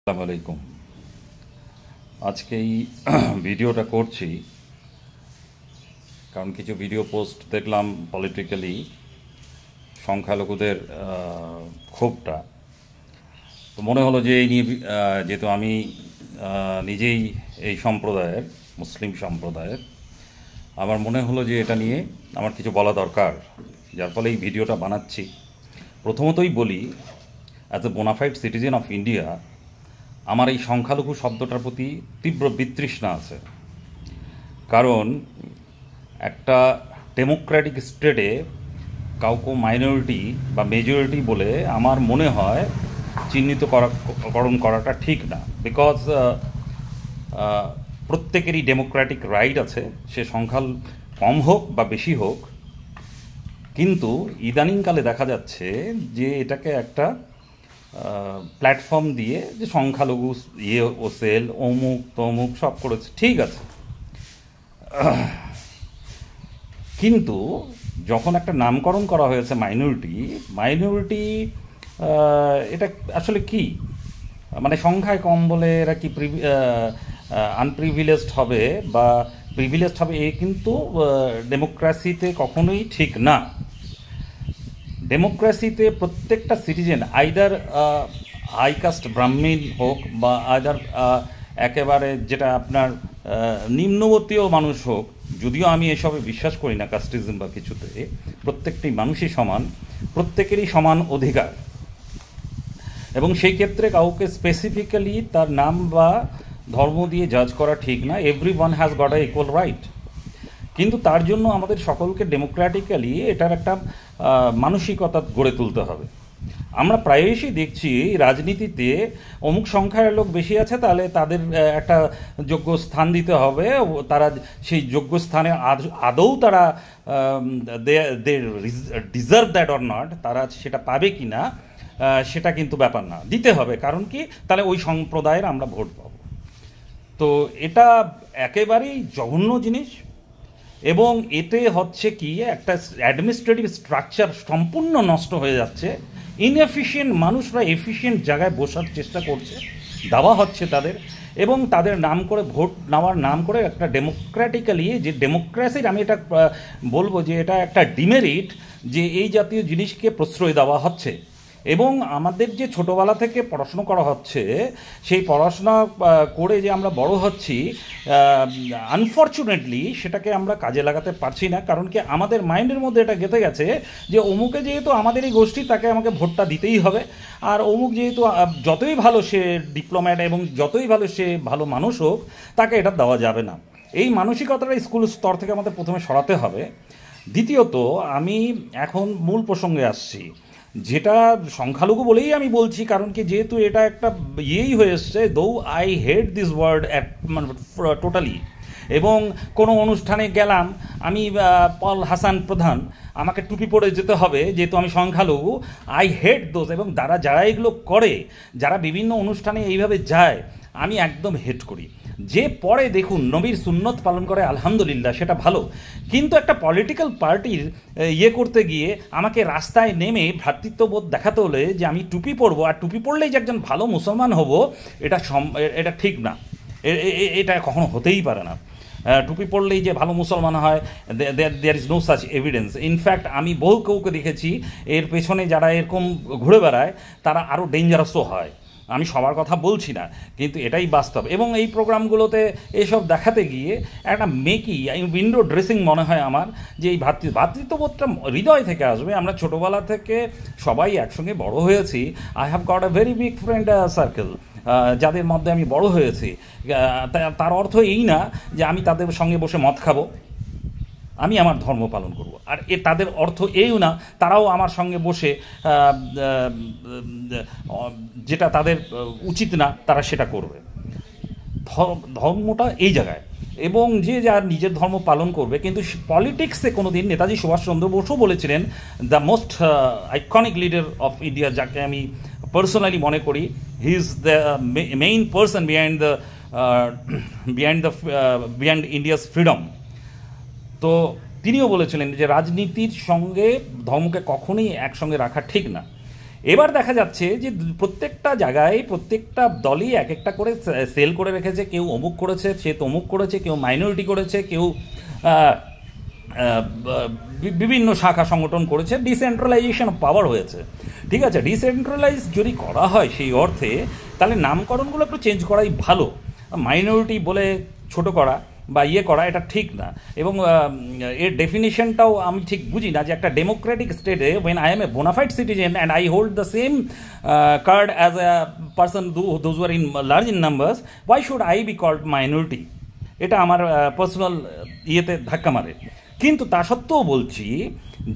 আসসালামু আলাইকুম। আজকে এই ভিডিওটা করছি কারণ কিছু ভিডিও পোস্ট দেখলাম পলিটিক্যালি সংখ্যালঘুদের ক্ষোভটা, তো মনে হলো যে এই নিয়ে যেহেতু আমি নিজেই এই সম্প্রদায়ের মুসলিম সম্প্রদায়ের, আমার মনে হলো যে এটা নিয়ে আমার কিছু বলা দরকার, যার ফলে এই ভিডিওটা বানাচ্ছি। প্রথমতই বলি, as a bona fide citizen of India আমার এই সংখ্যালঘু শব্দটার প্রতি তীব্র বিতৃষ্ণা আছে। কারণ একটা ডেমোক্রেটিক স্টেটে কাউকে মাইনরিটি বা মেজরিটি বলে আমার মনে হয় চিহ্নিতকরণ করাটা ঠিক না। বিকজ প্রত্যেকেরই ডেমোক্রেটিক রাইট আছে, সে সংখ্যা কম হোক বা বেশি হোক। কিন্তু ইদানিংকালে দেখা যাচ্ছে যে এটাকে একটা প্ল্যাটফর্ম দিয়ে যে সংখ্যালঘু ও সেল অমুক তমুক সব করেছে, ঠিক আছে। কিন্তু যখন একটা নামকরণ করা হয়েছে মাইনরিটি এটা আসলে কি, মানে সংখ্যায় কম বলে এরা কি আনপ্রিভিলেজড হবে বা প্রিভিলেজড হবে, এ কিন্তু ডেমোক্রেসিতে কখনোই ঠিক না। ডেমোক্রেসিতে প্রত্যেকটা সিটিজেন আইদার হাই কাস্ট ব্রাহ্মণ হোক বা আইদার একেবারে যেটা আপনার নিম্নবর্তীয় মানুষ হোক, যদিও আমি এসবে বিশ্বাস করি না কাস্টিজম বা কিছুতে, প্রত্যেকটি মানুষই সমান, প্রত্যেকেরই সমান অধিকার। এবং সেই ক্ষেত্রে কাউকে স্পেসিফিক্যালি তার নাম বা ধর্ম দিয়ে জাজ করা ঠিক না। Every one has got a equal right. কিন্তু তার জন্য আমাদের সকলকে ডেমোক্রেটিক্যালি এটার একটা মানসিকতা গড়ে তুলতে হবে। আমরা প্রায়শই দেখছি রাজনীতিতে অমুক সংখ্যার লোক বেশি আছে, তাহলে তাদের একটা যোগ্য স্থান দিতে হবে, তারা সেই যোগ্য স্থানে আদৌ তারা they deserve that or not, তারা সেটা পাবে কি না সেটা কিন্তু ব্যাপার না, দিতে হবে। কারণ কি, তাহলে ওই সম্প্রদায়ের আমরা ভোট পাবো। তো এটা একেবারেই জঘন্য জিনিস। এবং এতে হচ্ছে কি, একটা অ্যাডমিনিস্ট্রেটিভ স্ট্রাকচার সম্পূর্ণ নষ্ট হয়ে যাচ্ছে। ইনএফিশিয়েন্ট মানুষরা এফিশিয়েন্ট জায়গায় বসার চেষ্টা করছে, দেওয়া হচ্ছে তাদের, এবং তাদের নাম করে ভোট নেওয়ার নাম করে একটা ডেমোক্রেটিক্যালি যে ডেমোক্রেসির, আমি এটা বলবো যে এটা একটা ডিমেরিট যে এই জাতীয় জিনিসকে প্রশ্রয় দেওয়া হচ্ছে। এবং আমাদের যে ছোটোবেলা থেকে পড়াশুনো করা হচ্ছে, সেই পড়াশোনা করে যে আমরা বড় হচ্ছি, আনফর্চুনেটলি সেটাকে আমরা কাজে লাগাতে পারছি না। কারণ কি, আমাদের মাইন্ডের মধ্যে এটা গেঁথে গেছে যে অমুকে যেহেতু আমাদের এই গোষ্ঠী, তাকে আমাকে ভোটটা দিতেই হবে। আর অমুক যেহেতু যতই ভালো সে ডিপ্লোম্যাট এবং যতই ভালো সে ভালো মানুষ হোক, তাকে এটা দেওয়া যাবে না। এই মানসিকতাটা স্কুল স্তর থেকে আমাদের প্রথমে সরাতে হবে। দ্বিতীয়ত, আমি এখন মূল প্রসঙ্গে আসছি, যেটা সংখ্যালঘু বলেই আমি বলছি। কারণ কি, যেহেতু এটা একটা ইয়েই হয়ে এসছে, though I hate this word মানে টোটালি। এবং কোনো অনুষ্ঠানে গেলাম, আমি পল হাসান প্রধান, আমাকে টুপি পরে যেতে হবে যেহেতু আমি সংখ্যালঘু। I hate those. এবং যারা এগুলো করে, যারা বিভিন্ন অনুষ্ঠানে এইভাবে যায়, আমি একদম হেট করি। যে পরে দেখুন নবীর সুন্নত পালন করে, আলহামদুলিল্লাহ, সেটা ভালো। কিন্তু একটা পলিটিক্যাল পার্টির করতে গিয়ে আমাকে রাস্তায় নেমে ভ্রাতৃত্ববোধ দেখাতে হলে যে আমি টুপি পরবো, আর টুপি পরলেই যে একজন ভালো মুসলমান হব, এটা ঠিক না। এটা কখনো হতেই পারে না। টুপি পরলেই যে ভালো মুসলমান হয়, there is no such evidence. In fact আমি বহু কেউকে দেখেছি এর পেছনে যারা এরকম ঘুরে বেড়ায়, তারা আরও ডেঞ্জারাসও হয়। আমি সবার কথা বলছি না, কিন্তু এটাই বাস্তব। এবং এই প্রোগ্রামগুলোতে এসব দেখাতে গিয়ে একটা মেকি উইন্ডো ড্রেসিং মনে হয় আমার, যে এই ভ্রাতৃত্ববোধটা হৃদয় থেকে আসবে। আমরা ছোটোবেলা থেকে সবাই একসঙ্গে বড় হয়েছি। I have got a very big friend circle, যাদের মধ্যে আমি বড় হয়েছি। তার অর্থ এই না যে আমি তাদের সঙ্গে বসে মদ খাবো, আমি আমার ধর্ম পালন করব। আর তাদের অর্থ এইও না তারাও আমার সঙ্গে বসে যেটা তাদের উচিত না তারা সেটা করবে। ধর্মটা এই জায়গায়, এবং যে যার নিজের ধর্ম পালন করবে। কিন্তু পলিটিক্সে কোনো দিন নেতাজি সুভাষচন্দ্র বসুও বলেছিলেন, the most iconic leader of India, যাকে আমি পার্সোনালি মনে করি, he is the main person behind India's freedom. তো তিনিও বলেছিলেন যে রাজনীতির সঙ্গে ধর্মকে কখনোই একসঙ্গে রাখা ঠিক না। এবার দেখা যাচ্ছে যে প্রত্যেকটা জায়গায় প্রত্যেকটা দলই এক একটা করে সেল করে রেখেছে, কেউ অমুক করেছে, সে তমুক করেছে, কেউ মাইনরিটি করেছে, কেউ বিভিন্ন শাখা সংগঠন করেছে, ডিসেন্ট্রালাইজেশন অফ পাওয়ার হয়েছে। ঠিক আছে, ডিসেন্ট্রালাইজ যদি করা হয় সেই অর্থে, তাহলে নামকরণগুলো একটু চেঞ্জ করাই ভালো। মাইনরিটি বলে ছোট করা বা করা এটা ঠিক না, এবং এর ডেফিনিশনটাও আমি ঠিক বুঝি না যে একটা ডেমোক্রেটিক স্টেটে when I am a bona fide citizen and I hold the same card as a person those are in large in numbers, why should I be called minority? এটা আমার পার্সোনাল ইয়েতে ধাক্কা মারে। কিন্তু তা সত্ত্বেও বলছি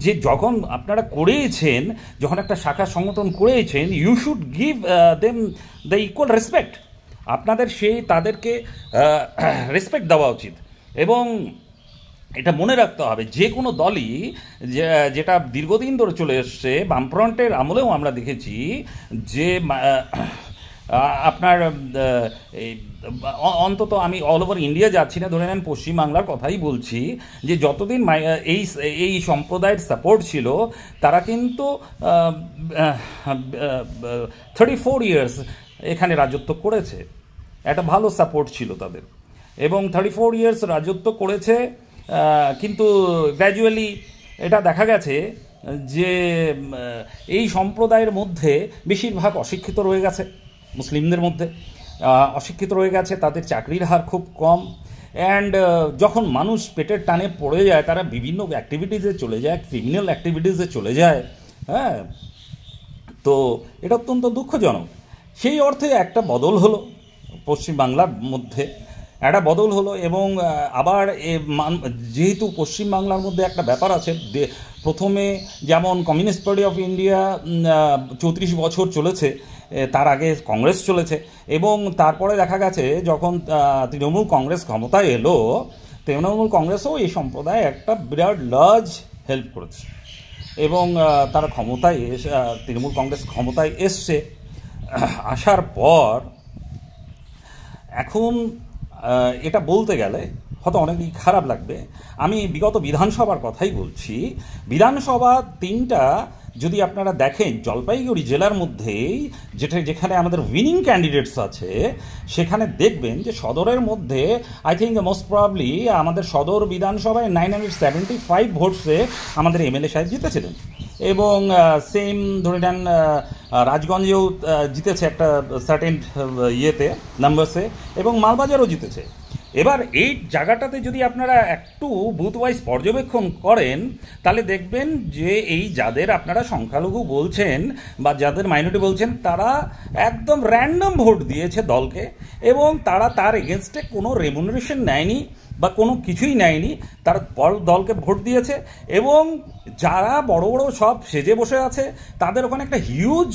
যে যখন আপনারা করেছেন, যখন একটা শাখা সংগঠন করেছেন, you should give them the equal respect. আপনাদের তাদেরকে রেসপেক্ট দেওয়া উচিত। এবং এটা মনে রাখতে হবে, যে কোনো দলই যেটা দীর্ঘদিন ধরে চলে এসছে, বামফ্রন্টের আমলেও আমরা দেখেছি যে আপনার অন্তত আমি অল ওভার ইন্ডিয়া যাচ্ছি না, ধরে নেন পশ্চিমবাংলার কথাই বলছি, যে যতদিন এই সম্প্রদায়ের সাপোর্ট ছিল, তারা কিন্তু 34 ইয়ার্স এখানে রাজত্ব করেছে। একটা ভালো সাপোর্ট ছিল তাদের, এবং 34 ইয়ার্স রাজত্ব করেছে। কিন্তু গ্র্যাজুয়ালি এটা দেখা গেছে যে এই সম্প্রদায়ের মধ্যে বেশিরভাগ অশিক্ষিত রয়ে গেছে, মুসলিমদের মধ্যে অশিক্ষিত রয়ে গেছে, তাদের চাকরির হার খুব কম। অ্যান্ড যখন মানুষ পেটের টানে পড়ে যায়, তারা বিভিন্ন অ্যাক্টিভিটিসে চলে যায়, ক্রিমিনাল অ্যাক্টিভিটিসে চলে যায়। হ্যাঁ, তো এটা অত্যন্ত দুঃখজনক। সেই অর্থে একটা বদল হলো পশ্চিমবাংলার মধ্যে, একটা বদল হলো। এবং আবার যেহেতু পশ্চিমবাংলার মধ্যে একটা ব্যাপার আছে, প্রথমে যেমন কমিউনিস্ট পার্টি অফ ইন্ডিয়া 34 বছর চলেছে, তার আগে কংগ্রেস চলেছে, এবং তারপরে দেখা গেছে যখন তৃণমূল কংগ্রেস ক্ষমতায় এলো, তৃণমূল কংগ্রেসও এই সম্প্রদায়ে একটা বিরাট লার্জ হেল্প করেছে, এবং তারা ক্ষমতায় তৃণমূল কংগ্রেস ক্ষমতায় এসছে। আসার পর এখন এটা বলতে গেলে হয়তো অনেকই খারাপ লাগবে, আমি বিগত বিধানসভার কথাই বলছি। বিধানসভা 3টা যদি আপনারা দেখেন, জলপাইগুড়ি জেলার মধ্যেই যেখানে আমাদের উইনিং ক্যান্ডিডেটস আছে, সেখানে দেখবেন যে সদরের মধ্যে আই থিঙ্ক মোস্ট প্রবাবলি আমাদের সদর বিধানসভায় 975 ভোটসে আমাদের এমএলএ সাহেব জিতেছিলেন, এবং সেম ধরে নেন রাজগঞ্জেও জিতেছে একটা সার্টেন ইয়েতে নাম্বারসে, এবং মালবাজারও জিতেছে। এবার এই জায়গাটাতে যদি আপনারা একটু বুথ ওয়াইজ পর্যবেক্ষণ করেন, তাহলে দেখবেন যে এই যাদের আপনারা সংখ্যালঘু বলছেন বা যাদের মাইনরিটি বলছেন, তারা একদম র্যান্ডম ভোট দিয়েছে দলকে, এবং তারা তার এগেনস্টে কোনো রেমুনারেশন নেয়নি বা কোনো কিছুই নেয়নি, তারা দলকে ভোট দিয়েছে। এবং যারা বড় বড় সব সেজে বসে আছে, তাদের ওখানে একটা হিউজ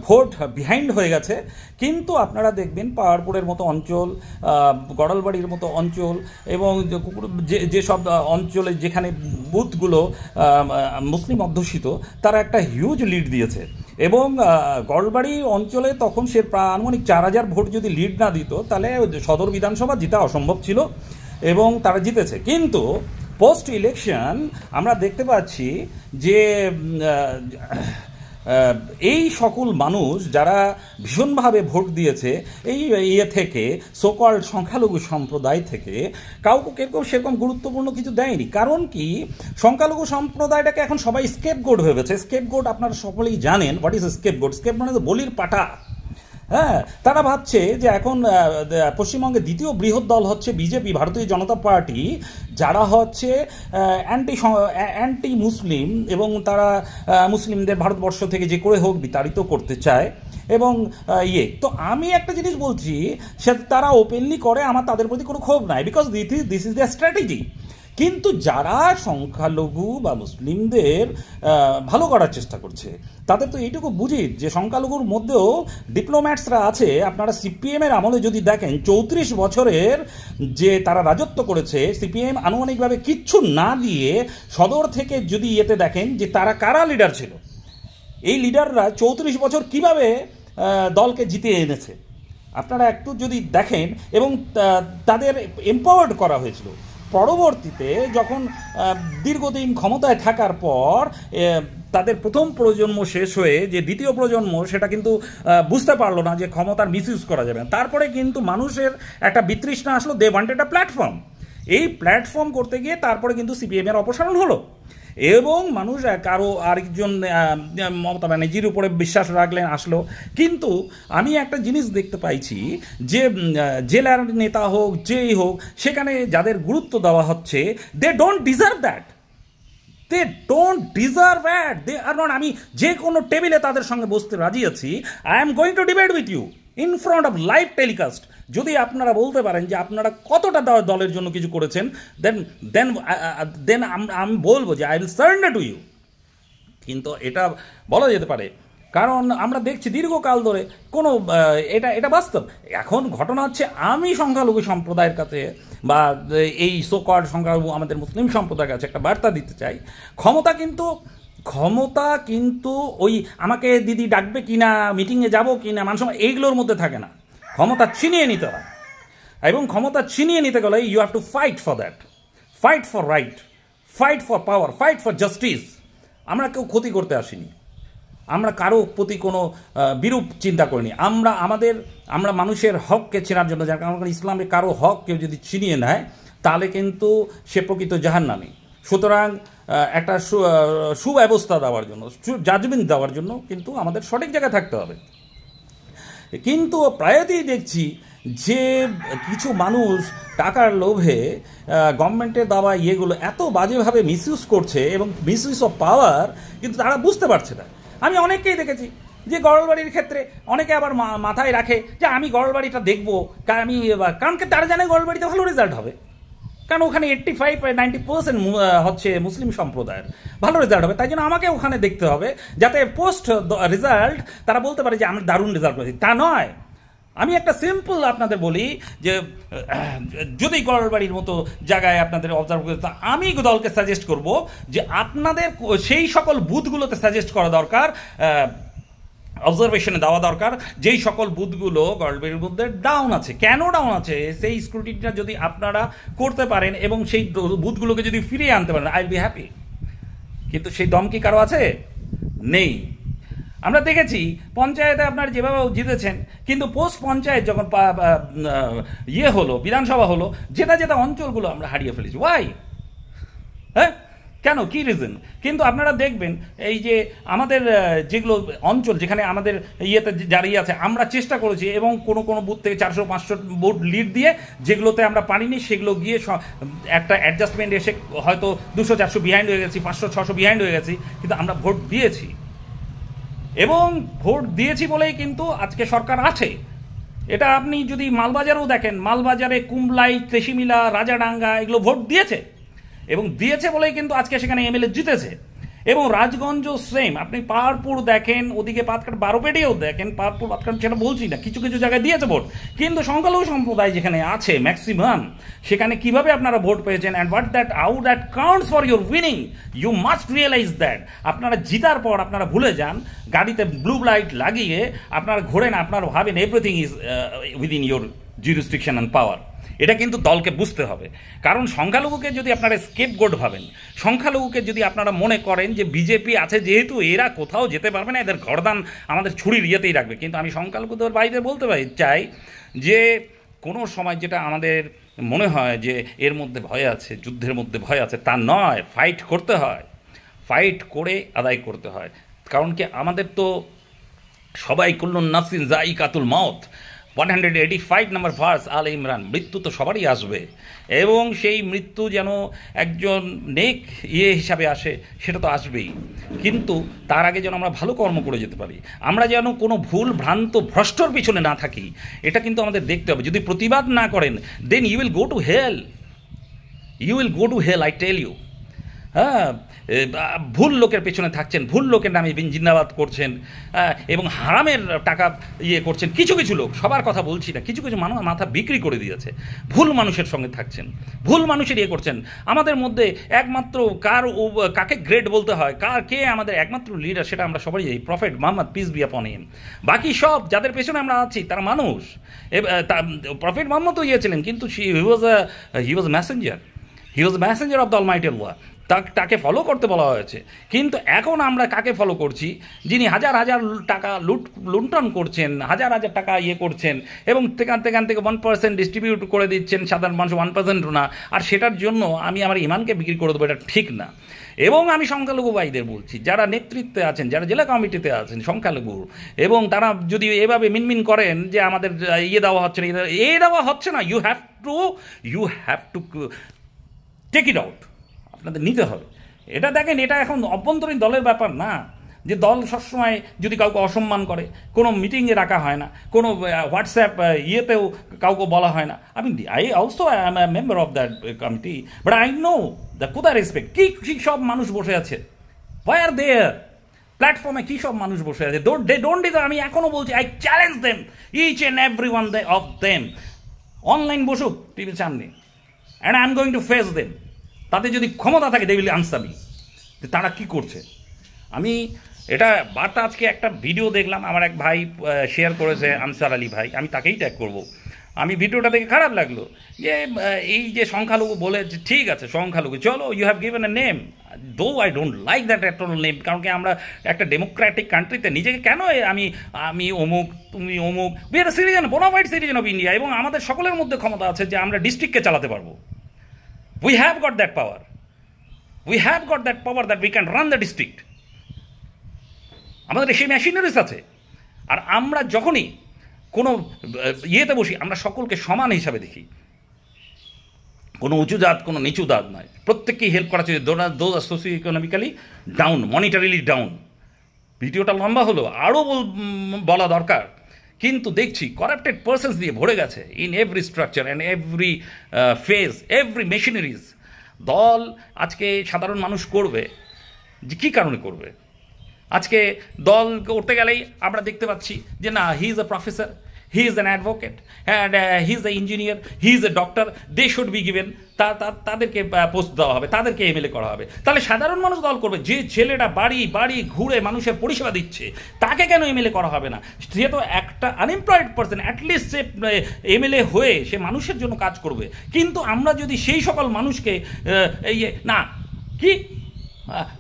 ভোট বিহাইন্ড হয়ে গেছে। কিন্তু আপনারা দেখবেন পাহাড়পুরের মতো অঞ্চল, গড়ালবাড়ির মতো অঞ্চল, এবং যেসব অঞ্চলে যেখানে বুথগুলো মুসলিম অধ্যুষিত, তারা একটা হিউজ লিড দিয়েছে। এবং গড়বাড়ি অঞ্চলে তখন সে আনুমানিক 4000 ভোট যদি লিড না দিত, তাহলে সদর বিধানসভা জিতা অসম্ভব ছিল, এবং তারা জিতেছে। কিন্তু পোস্ট ইলেকশন আমরা দেখতে পাচ্ছি যে এই সকল মানুষ যারা ভীষণভাবে ভোট দিয়েছে, এই থেকে সোকল্ড সংখ্যালঘু সম্প্রদায় থেকে কেউ সেরকম গুরুত্বপূর্ণ কিছু দেয়নি। কারণ কি, সংখ্যালঘু সম্প্রদায়টাকে এখন সবাই স্কেপগোট ভেবেছে। স্কেপগোট আপনারা সকলেই জানেন, হোয়াট ইজ স্কেপগোট? স্কেপ মানে তো বলির পাঠা। হ্যাঁ, তারা ভাবছে যে এখন পশ্চিমবঙ্গে দ্বিতীয় বৃহৎ দল হচ্ছে বিজেপি, ভারতীয় জনতা পার্টি, যারা হচ্ছে অ্যান্টি মুসলিম, এবং তারা মুসলিমদের ভারতবর্ষ থেকে যে করে হোক বিতাড়িত করতে চায়। এবং তো আমি একটা জিনিস বলছি, সে তারা ওপেনলি করে, আমার তাদের প্রতি কোনো ক্ষোভ নাই, because this is the strategy. কিন্তু যারা সংখ্যালঘু বা মুসলিমদের ভালো করার চেষ্টা করছে, তাদের তো এইটুকু বুঝি যে সংখ্যালঘুর মধ্যেও ডিপ্লোম্যাটসরা আছে। আপনারা সিপিএমের আমলে যদি দেখেন, 34 বছরের যে তারা রাজত্ব করেছে, সিপিএম আনুমানিকভাবে কিচ্ছু না দিয়ে সদর থেকে যদি দেখেন যে তারা কারা লিডার ছিল, এই লিডাররা 34 বছর কিভাবে দলকে জিতিয়ে এনেছে আপনারা একটু যদি দেখেন, এবং তাদের এম্পাওয়ার্ড করা হয়েছিল। পরবর্তীতে যখন দীর্ঘদিন ক্ষমতায় থাকার পর তাদের প্রথম প্রজন্ম শেষ হয়ে যে দ্বিতীয় প্রজন্ম সেটা কিন্তু বুঝতে পারলো না যে ক্ষমতার মিসইউজ করা যাবে না। তারপরে কিন্তু মানুষের একটা বিতৃষ্ণা আসলো, দে ওয়ান্টেড একটা প্ল্যাটফর্ম। এই প্ল্যাটফর্ম করতে গিয়ে তারপরে কিন্তু সিপিএমের অপসারণ হলো এবং মানুষ কারো আরেকজন মমতা ব্যানার্জির উপরে বিশ্বাস রাখলেন, আসলো। কিন্তু আমি একটা জিনিস দেখতে পাইছি যে জেলার নেতা হোক যেই হোক, সেখানে যাদের গুরুত্ব দেওয়া হচ্ছে, they don't deserve that, they don't deserve that, they are not. আমি যে কোনো টেবিলে তাদের সঙ্গে বসতে রাজি আছি, I am going to debate with you in front of live telecast. যদি আপনারা বলতে পারেন যে আপনারা কতটা দলের জন্য কিছু করেছেন, দেন আমি বলবো যে I will surrender to you. কিন্তু এটা বলা যেতে পারে, কারণ আমরা দেখছি দীর্ঘকাল ধরে কোনো এটা বাস্তব। এখন ঘটনা হচ্ছে, আমি সংখ্যালঘু সম্প্রদায়ের কাছে বা এই সোকল্ড সংখ্যালঘু আমাদের মুসলিম সম্প্রদায়ের কাছে একটা বার্তা দিতে চাই, ক্ষমতা কিন্তু ওই আমাকে দিদি ডাকবে কিনা, মিটিংয়ে যাবো কিনা, মানুষ এইগুলোর মধ্যে থাকে না। ক্ষমতা ছিনিয়ে নিতে হয়, এবং ক্ষমতা ছিনিয়ে নিতে গেলে you have to fight for that, fight for right, fight for power, fight for justice. আমরা কেউ ক্ষতি করতে আসিনি, আমরা কারো প্রতি কোনো বিরূপ চিন্তা করিনি। আমরা মানুষের হককে চেনার জন্য, যার কারণ ইসলামে কারো হক কেউ যদি ছিনিয়ে নেয় তাহলে কিন্তু সে প্রকৃত জাহান্নামী। সুতরাং একটা সুব্যবস্থা দেওয়ার জন্য, জাজমেন্ট দেওয়ার জন্য কিন্তু আমাদের সঠিক জায়গায় থাকতে হবে। কিন্তু প্রায়তই দেখছি যে কিছু মানুষ টাকার লোভে গভর্নমেন্টের দেওয়া ইয়েগুলো এত বাজেভাবে মিসইউজ করছে, এবং মিসইউজ অফ পাওয়ার কিন্তু তারা বুঝতে পারছে না। আমি অনেককেই দেখেছি যে গড়লবাড়ির ক্ষেত্রে অনেকে আবার মাথায় রাখে যে আমি গড়লবাড়িটা দেখবো, কারণ তারা জানে গড়লবাড়িতে ভালো রেজাল্ট হবে, কারণ ওখানে 85-90% হচ্ছে মুসলিম সম্প্রদায়ের, ভালো রেজাল্ট হবে। তাই জন্য আমাকে ওখানে দেখতে হবে, যাতে পোস্ট রেজাল্ট তারা বলতে পারে যে আমরা দারুণ রেজাল্ট করেছি। তা নয়, আমি একটা সিম্পল আপনাদের বলি যে যদি গড়লবাড়ির মতো জায়গায় আপনাদের অবজার্ভ করতে, আমি দলকে সাজেস্ট করব যে আপনাদের সেই সকল বুথগুলোতে সাজেস্ট করা দরকার, অবজারভেশনে দেওয়া দরকার, যেই সকল বুথগুলো গড়লবাড়ির মধ্যে ডাউন আছে। কেন ডাউন আছে সেই স্ক্রুটিনিটা যদি আপনারা করতে পারেন এবং সেই বুথগুলোকে যদি ফিরিয়ে আনতে পারেন, আই উইল বি হ্যাপি। কিন্তু সেই দম কি কারো আছে? নেই। আমরা দেখেছি পঞ্চায়েতে আপনার যেভাবে জিতেছেন, কিন্তু পোস্ট পঞ্চায়েত যখন হলো, বিধানসভা হলো, যেটা অঞ্চলগুলো আমরা হারিয়ে ফেলেছি। ওয়াই? হ্যাঁ, কেন, কি রিজন? কিন্তু আপনারা দেখবেন এই যে আমাদের যেগুলো অঞ্চল যেখানে আমাদের যারা আছে, আমরা চেষ্টা করেছি এবং কোনো বুথ থেকে 400-500 ভোট লিড দিয়ে যেগুলোতে আমরা পারিনি সেগুলো গিয়ে একটা অ্যাডজাস্টমেন্ট এসে হয়তো 200-400 বিহাইন্ড হয়ে গেছি, 500-600 বিহাইন্ড হয়ে গেছি, কিন্তু আমরা ভোট দিয়েছি। এবং ভোট দিয়েছি বলেই কিন্তু আজকে সরকার আছে। এটা আপনি যদি মালবাজারেও দেখেন, মালবাজারে, কুমলাই, তেশিমিলা, রাজাডাঙ্গা এগুলো ভোট দিয়েছে, এবং দিয়েছে বলেই কিন্তু আজকে সেখানে এমএলএ জিতেছে। এবং রাজগঞ্জও সেম, আপনি পাহাড়পুর দেখেন, ওদিকে পাতকাট বারোপেটেও দেখেন, পাহাড়পুর পাতকাট সেটা বলছি না, কিছু কিছু জায়গায় দিয়েছে ভোট, কিন্তু সংখ্যালঘু সম্প্রদায় যেখানে আছে ম্যাক্সিমাম, সেখানে কিভাবে আপনারা ভোট পেয়েছেন, and how that counts for your winning, you must realise that. আপনারা জিতার পর আপনারা ভুলে যান, গাড়িতে ব্লু লাইট লাগিয়ে আপনারা ঘোরেন, আপনারা ভাবেন everything is within your jurisdiction and power. এটা কিন্তু দলকে বুঝতে হবে, কারণ সংখ্যালঘুকে যদি আপনারা স্কেপগোট ভাবেন, সংখ্যালঘুকে যদি আপনারা মনে করেন যে বিজেপি আছে যেহেতু এরা কোথাও যেতে পারবে না, এদের ঘরদান আমাদের ছুরির ইয়েতেই রাখবে। কিন্তু আমি সংখ্যালঘুদের বাইরে বলতে চাই যে কোনো সময় যেটা আমাদের মনে হয় যে এর মধ্যে ভয় আছে, যুদ্ধের মধ্যে ভয় আছে, তা নয়। ফাইট করতে হয়, ফাইট করে আদায় করতে হয়। কারণ কি, আমাদের তো সবাই কুল্লুন নাফসিন যায়িকাতুল মাউত, 185 নম্বর ভার্স আল ইমরান, মৃত্যু তো সবারই আসবে, এবং সেই মৃত্যু যেন একজন নেক হিসাবে আসে সেটা তো আসবেই, কিন্তু তার আগে যেন আমরা ভালো কর্ম করে যেতে পারি, আমরা যেন কোনো ভুল ভ্রান্ত ভ্রষ্টর পিছনে না থাকি, এটা কিন্তু আমাদের দেখতে হবে। যদি প্রতিবাদ না করেন, then you will go to hell, you will go to hell, I tell you. হ্যাঁ, ভুল লোকের পেছনে থাকছেন, ভুল লোকের নামে জিন্দাবাদ করছেন, এবং হারামের টাকা করছেন। কিছু কিছু লোক, সবার কথা বলছি না, কিছু কিছু মানুষ মাথা বিক্রি করে দিয়েছে, ভুল মানুষের সঙ্গে থাকছেন, ভুল মানুষের করছেন। আমাদের মধ্যে একমাত্র কাকে গ্রেট বলতে হয়, কে আমাদের একমাত্র লিডার, সেটা আমরা সবাই জানি, প্রফেট মুহাম্মদ, পিস বি আপন হিম। বাকি সব যাদের পেছনে আমরা আছি তারা মানুষ। প্রফেট মুহাম্মদও ছিলেন, কিন্তু he was messenger, he was messenger of the almighty Allah. তাকে ফলো করতে বলা হয়েছে। কিন্তু এখন আমরা কাকে ফলো করছি? যিনি হাজার হাজার টাকা লুণ্ঠন করছেন, হাজার হাজার টাকা করছেন, এবং সেখান থেকে 1% ডিস্ট্রিবিউট করে দিচ্ছেন, সাধারণ মানুষ 1%ও না। আর সেটার জন্য আমি আমার ইমানকে বিক্রি করে দেবো, এটা ঠিক না। এবং আমি সংখ্যালঘু ভাইদের বলছি, যারা নেতৃত্বে আছেন, যারা জেলা কমিটিতে আছেন সংখ্যালঘু, এবং তারা যদি এভাবে মিনমিন করেন যে আমাদের দেওয়া হচ্ছে না, দেওয়া হচ্ছে না, you have to take it out, আপনাদের নিতে হবে। এটা দেখেন, এটা এখন অভ্যন্তরীণ দলের ব্যাপার না যে দল সবসময় যদি কাউকে অসম্মান করে, কোনো মিটিংয়ে রাখা হয় না, কোনো হোয়াটসঅ্যাপ ইয়েতেও কাউকে বলা হয় না। I also I am a member of that committee, but I know the কোথায় রেসপেক্ট। কী সব মানুষ বসে আছে, হোয়াই আর দেয়ার প্ল্যাটফর্মে, কী সব মানুষ বসে আছে, দে ডোন্ট ডিজার্ভ। আমি এখনও বলছি, I challenge them, each and every one of them, online বসুক টিভির সামনে, and I am going to face them. তাদের যদি ক্ষমতা থাকে, দে উইল আনসার মি, তারা কী করছে। আমি এটা বার্তা, আজকে একটা ভিডিও দেখলাম, আমার এক ভাই শেয়ার করেছে, আনসার আলী ভাই, আমি তাকেই ট্যাগ করব। আমি ভিডিওটা দেখে খারাপ লাগলো যে এই যে সংখ্যালঘু বলে, যে ঠিক আছে সংখ্যালঘু, চলো, you have given a name, though I don't like that actual name. কারণ কি আমরা একটা ডেমোক্রেটিক কান্ট্রিতে নিজেকে কেন আমি অমুক, তুমি অমুক, we are citizen, bona fide citizen of India, এবং আমাদের সকলের মধ্যে ক্ষমতা আছে যে আমরা ডিস্ট্রিক্টকে চালাতে পারবো। We have goat that power, that we can run the district. আমাদের সেই মেশিনারিজ আছে। আর আমরা যখনই কোনো ইয়েতে বসি, আমরা সকলকে সমান হিসাবে দেখি, কোনো উঁচু জাত, কোনো নিচু জাত নয়, প্রত্যেককেই হেল্প করা চাই। Those are socio economically down, monetarily down. ভিডিওটা লম্বা হলো, আরও বলা দরকার, কিন্তু দেখছি করাপ্টেড পার্সনস দিয়ে ভরে গেছে in every structure and every phase, every machineries. দল আজকে সাধারণ মানুষ করবে যে কী কারণে করবে? আজকে দল করতে গেলেই আমরা দেখতে পাচ্ছি যে না, he is a professor, he is an advocate, and he is a engineer, he is a doctor, they should be given, তাদেরকে পোস্ট দেওয়া হবে, তাদেরকে এমএলএ করা হবে। তাহলে সাধারণ মানুষ দল করবে। যে ছেলেটা বাড়ি বাড়ি ঘুরে মানুষের পরিষেবা দিচ্ছে, তাকে কেন এমএলএ করা হবে না? সে তো একটা আনএমপ্লয়েড পার্সন, অ্যাটলিস্ট সে এমএলএ হয়ে সে মানুষের জন্য কাজ করবে। কিন্তু আমরা যদি সেই সকল মানুষকে না, কি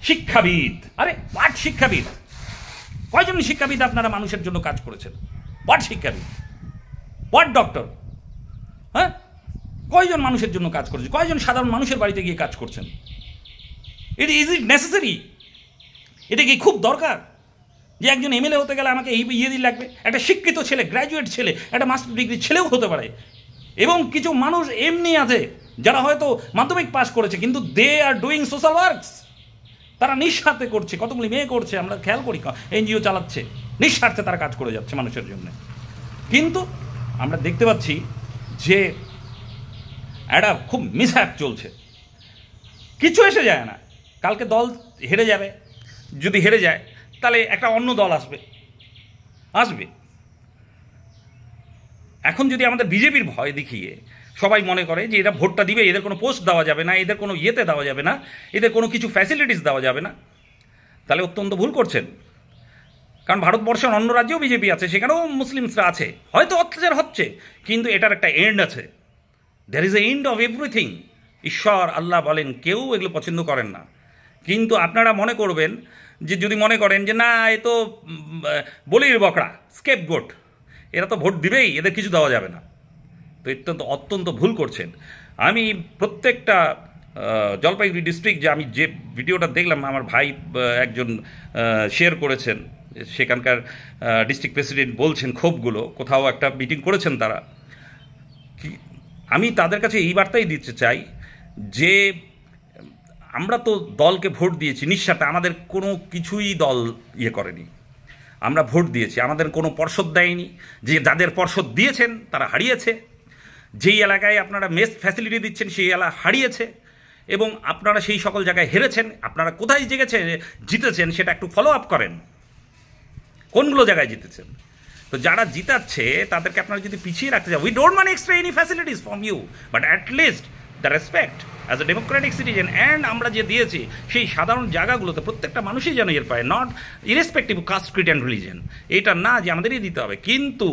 শিক্ষাবিদ, আরে হোয়াট শিক্ষাবিদ? কয়জন শিক্ষাবিদ আপনারা মানুষের জন্য কাজ করেছেন? হোয়াট শিক্ষাবিদ, হোয়াট ডক্টর? হ্যাঁ, কয়জন মানুষের জন্য কাজ করেছে? কয়জন সাধারণ মানুষের বাড়িতে গিয়ে কাজ করছেন? Is it necessary? এটা কি খুব দরকার যে একজন এমএলএ হতে গেলে আমাকে এই দিয়ে লাগবে? একটা শিক্ষিত ছেলে, গ্র্যাজুয়েট ছেলে, একটা মাস্টার ডিগ্রি ছেলেও হতে পারে। এবং কিছু মানুষ এমনি আছে যারা হয়তো মাধ্যমিক পাস করেছে, কিন্তু দে আর ডুইং সোশ্যাল ওয়ার্কস। তারা নিঃস্বার্থে করছে, কতগুলি মেয়ে করছে, আমরা খেয়াল করি, এনজিও চালাচ্ছে, নিঃস্বার্থে তারা কাজ করে যাচ্ছে মানুষের জন্য। কিন্তু আমরা দেখতে পাচ্ছি যে একটা খুব মিসহ্যাপ চলছে, কিছু এসে যায় না। কালকে দল হেরে যাবে, যদি হেরে যায় তাহলে একটা অন্য দল আসবে। এখন যদি আমাদের বিজেপির ভয় দেখিয়ে সবাই মনে করে যে এরা ভোটটা দিবে, এদের কোনো পোস্ট দেওয়া যাবে না, এদের কোনো ইয়েতে দেওয়া যাবে না, এদের কোনো কিছু ফ্যাসিলিটিস দেওয়া যাবে না, তাহলে অত্যন্ত ভুল করছেন। কারণ ভারতবর্ষের অন্য রাজ্যেও বিজেপি আছে, সেখানেও মুসলিমসরা আছে, হয়তো অত্যাচার হচ্ছে, কিন্তু এটার একটা এন্ড আছে। There is a end of everything. ঈশ্বর আল্লাহ বলেন কেউ এগুলো পছন্দ করেন না। কিন্তু আপনারা মনে করবেন যে, যদি মনে করেন যে না, এ তো বলির বকরা, স্কেপগোট, এরা তো ভোট দিবেই, এদের কিছু দেওয়া যাবে না, তো অত্যন্ত ভুল করছেন। আমি প্রত্যেকটা জলপাইগুড়ি ডিস্ট্রিক্ট, যে আমি যে ভিডিওটা দেখলাম, আমার ভাই একজন শেয়ার করেছেন, সেখানকার ডিস্ট্রিক্ট প্রেসিডেন্ট বলছেন ক্ষোভগুলো, কোথাও একটা মিটিং করেছেন তারা। আমি তাদের কাছে এই বার্তাই দিতে চাই যে আমরা তো দলকে ভোট দিয়েছি নিঃস্বার্থে, আমাদের কোনো কিছুই দল করেনি। আমরা ভোট দিয়েছি, আমাদের কোনো পর্ষদ দেয়নি, যে যাদের পর্ষদ দিয়েছেন তারা হারিয়েছে। যেই এলাকায় আপনারা মেস ফ্যাসিলিটি দিচ্ছেন সেই এলাকা হারিয়েছে, এবং আপনারা সেই সকল জায়গায় হেরেছেন। আপনারা কোথায় জিতেছেন সেটা একটু ফলো আপ করেন, কোনগুলো জায়গায় জিতেছেন। তো যারা জিতাচ্ছে তাদেরকে আপনারা যদি পিছিয়ে রাখতে চান, we don't want extra any facilities from you, but at least the respect as a democratic citizen. And আমরা যে দিয়েছি সেই সাধারণ জায়গাগুলোতে প্রত্যেকটা মানুষই যেন এর পায়, not irrespective caste, creed and religion. এটা না যে আমাদেরই দিতে হবে, কিন্তু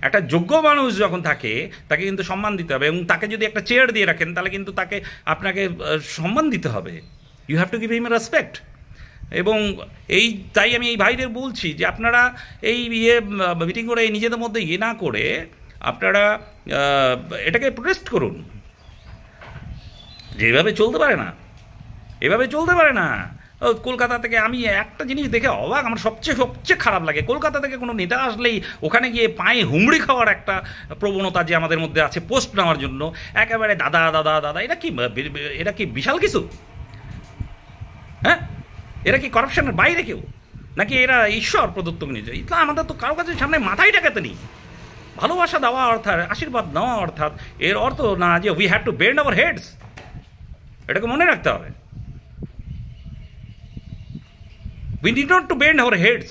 একটা যোগ্য মানুষ যখন থাকে তাকে কিন্তু সম্মান দিতে হবে, এবং তাকে যদি একটা চেয়ার দিয়ে রাখেন তাহলে কিন্তু আপনাকে সম্মান দিতে হবে। You have to give him respect. এবং তাই আমি এই ভাইদের বলছি যে আপনারা এই মিটিং করে নিজেদের মধ্যে না করে আপনারা এটাকে প্রোটেস্ট করুন। যেভাবে চলতে পারে না, এভাবে চলতে পারে না। কলকাতা থেকে আমি একটা জিনিস দেখে অবাক, আমার সবচেয়ে খারাপ লাগে, কলকাতা থেকে কোনো নেতা আসলেই ওখানে গিয়ে পায়ে হুমড়ি খাওয়ার একটা প্রবণতা যে আমাদের মধ্যে আছে পোস্ট নেওয়ার জন্য, একেবারে দাদা দাদা দাদা। এটা কি বিশাল কিছু? হ্যাঁ, এরা কি করাপশনের বাইরে কেউ, নাকি এরা ঈশ্বর প্রদত্ত নিজে? ইসলাম আমাদের তো কারো কাছে সামনে মাথায় টাকাতে নেই। ভালোবাসা দেওয়া অর্থাৎ আশীর্বাদ নেওয়া অর্থাৎ এর অর্থ না যে we have to bend our heads. এটাকে মনে রাখতে হবে। We need not to bend our heads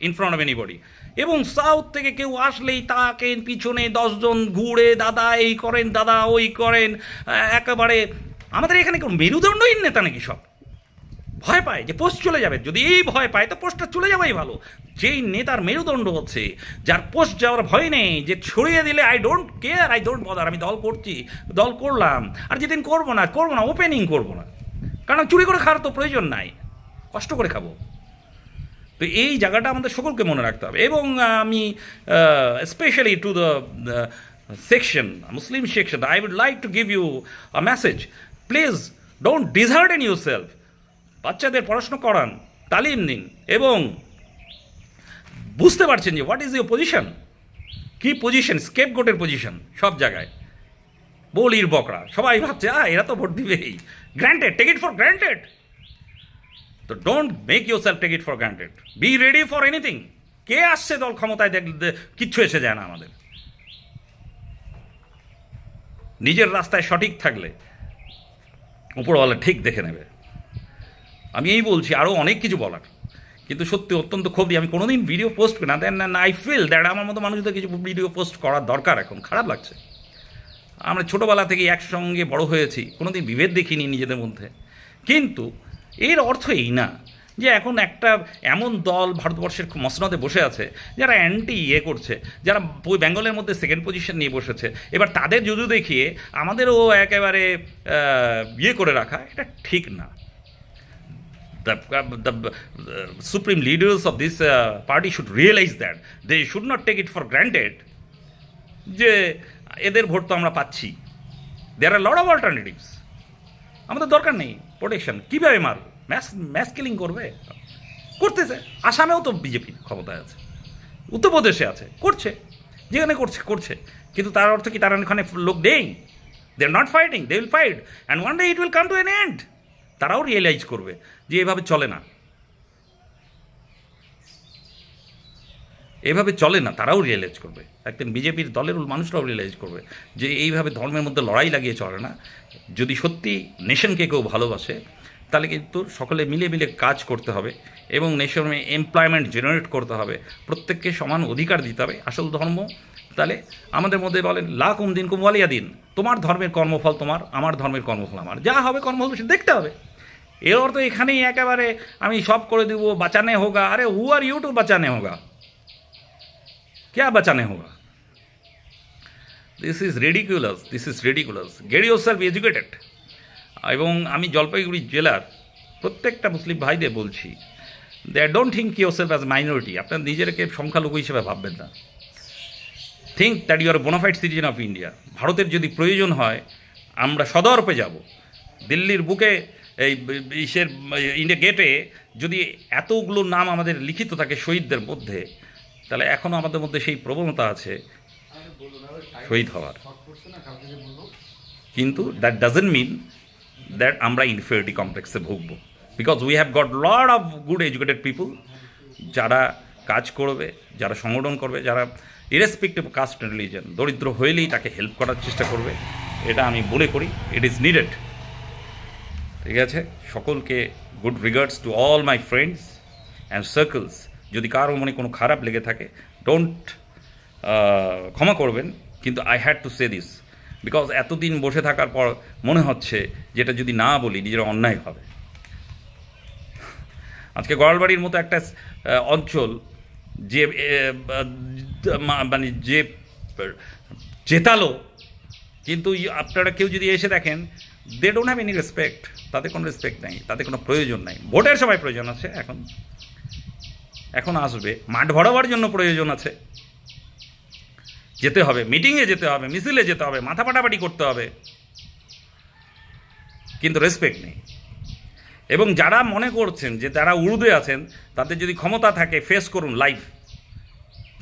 in front of anybody. এবং সাউথ থেকে কেউ আসলেই তাকে পিছনে 10 জন ঘুরে দাদা এই করেন, দাদা ওই করেন, একেবারে আমাদের এখানে কেউ মেরুদণ্ডহীন নেতা নাকি সব? ভয় পায় যে পোস্ট চলে যাবে, যদি এই ভয় পায় তো পোস্টটা চলে যাওয়াই ভালো। যেই নেতার মেরুদণ্ড হচ্ছে, যার পোস্ট যাওয়ার ভয় নেই, যে ছড়িয়ে দিলে I don't care, I don't bother, আমি দল করছি, দল করলাম, আর যেদিন করবো না ওপেনিং করবো না, কারণ চুরি করে খাওয়ার তো প্রয়োজন নাই, কষ্ট করে খাবো। তো এই জায়গাটা আমাদের সকলকে মনে রাখতে হবে। এবং আমি specially to the section, Muslim section, I would like to give you a message, please don't dishearten yourself. বাচ্চাদের পড়াশোনা করান, তালিম দিন, এবং বুঝতে পারছেন যে হোয়াট ইজ ইউর পজিশন, কি পজিশন, স্কেপগোটের পজিশন সব জায়গায়, বলির বকরা। সবাই ভাবছে এরা তো ভোট দিবেই, granted, take it for granted. তো don't make yourself take it for granted, be ready for anything. কে আসছে দল ক্ষমতায়, দেখলে কিচ্ছু এসে যায় না আমাদের। নিজের রাস্তায় সঠিক থাকলে উপরওয়ালা ঠিক দেখে নেবে। আমি এই বলছি, আরও অনেক কিছু বলার, কিন্তু সত্যি অত্যন্ত ক্ষোভ দিয়ে আমি কোনোদিন ভিডিও পোস্ট করি না। দেন আই ফিল দ্যাট আমার মতো মানুষদের কিছু ভিডিও পোস্ট করার দরকার। এখন খারাপ লাগছে, আমরা ছোটোবেলা থেকে একসঙ্গে বড় হয়েছি, কোনোদিন বিভেদ দেখিনি নিজেদের মধ্যে। কিন্তু এর অর্থ এই না যে এখন একটা এমন দল ভারতবর্ষের মসনদে বসে আছে যারা অ্যান্টি করছে, যারা বেঙ্গলের মধ্যে সেকেন্ড পজিশন নিয়ে বসেছে, এবার তাদের যদিও দেখিয়ে আমাদেরও একেবারে করে রাখা, এটা ঠিক না। The supreme leaders of this party should realize that they should not take it for granted যে এদের ভোট তো আমরা পাচ্ছি, there are a lot of alternatives, আমাদের দরকার নেই প্রোটেকশন। কীভাবে মারবে? ম্যাস কিলিং করতেছে। আসামেও তো বিজেপি ক্ষমতায় আছে, উত্তরপ্রদেশে আছে, করছে, যেখানে করছে। কিন্তু তার অর্থ কি তারা ওখানে লোক নেই? They are not fighting, they will fight, and one day it will come to an end. তারাও রিয়েলাইজ করবে যে এভাবে চলে না, এভাবে চলে না, তারাও রিয়েলাইজ করবে। একদিন বিজেপির দলের মানুষরাও রিয়েলাইজ করবে যে এইভাবে ধর্মের মধ্যে লড়াই লাগিয়ে চলে না। যদি সত্যি নেশনকে কেউ ভালোবাসে, তাহলে কিন্তু সকলে মিলে কাজ করতে হবে এবং নেশনে এমপ্লয়মেন্ট জেনারেট করতে হবে, প্রত্যেককে সমান অধিকার দিতে হবে। আসল ধর্ম তাহলে আমাদের মধ্যে বলেন লা কুম দিন কুম ওয়ালিয়া দিন, তোমার ধর্মের কর্মফল তোমার, আমার ধর্মের কর্মফল আমার, যা হবে কর্মফল সে দেখতে হবে। এর অর্থ এখানেই একেবারে আমি সব করে দেবো, বাঁচানে হোগা। আরে হু আর ইউ টু বাঁচানে হোগা? क्या बचाने होगा? This is ridiculous. Get yourself educated. এবং আমি জলপাইগুড়ি জেলার প্রত্যেকটা মুসলিম ভাইদের বলছি, they don't think yourself as minority. আপনার নিজেকে সংখ্যালঘু হিসেবে ভাববেন না। Think that you are bonafide citizen of India. ভারতের যদি প্রয়োজন হয় আমরা সদর্পে যাব। দিল্লির বুকে এই ইন্ডিয়া গেটে যদি এতগুলো নাম আমাদের লিখিত থাকে শহীদদের মধ্যে, তাহলে এখনও আমাদের মধ্যে সেই প্রবণতা আছে শহীদ হওয়ার। কিন্তু দ্যাট ডাজেন্ট মিন দ্যাট আমরা ইনফেরিটি কমপ্লেক্সে ভুগব, because we have got lot of good educated people যারা কাজ করবে, যারা সংগঠন করবে, যারা ইরেসপেক্টিভ কাস্ট অ্যান্ড রিলিজন, দরিদ্র হইলেই তাকে হেল্প করার চেষ্টা করবে। এটা আমি মনে করি ইট ইজ নিডেড। ঠিক আছে, সকলকে good regards to all my friends and circles. যদি কারো মনে কোনো খারাপ লেগে থাকে ডোন্ট ক্ষমা করবেন, কিন্তু I had to say this because এতদিন বসে থাকার পর মনে হচ্ছে যেটা যদি না বলি নিজের অন্যায় হবে। আজকে গড়ালবাড়ির মতো একটা অঞ্চল যে মানে যে জেতালো, কিন্তু আপনারা কেউ যদি এসে দেখেন they don't have any respect, তাদের কোনো রেসপেক্ট নাই, তাদের কোনো প্রয়োজন নাই। ভোটের সময় প্রয়োজন আছে, এখন আসবে, মাঠ ভরাবার জন্য প্রয়োজন আছে, যেতে হবে, মিটিংয়ে যেতে হবে, মিছিলে যেতে হবে, মাথা পাটাপাটি করতে হবে, কিন্তু রেসপেক্ট নেই। এবং যারা মনে করছেন যে তারা উর্দে আছেন, তাদের যদি ক্ষমতা থাকে ফেস করুন লাইভ,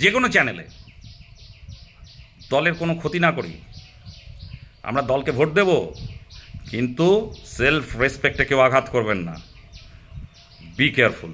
যে কোনো চ্যানেলে, দলের কোনো ক্ষতি না করি। আমরা দলকে ভোট দেব, কিন্তু সেলফ রেসপেক্টে কেউ আঘাত করবেন না। Be careful.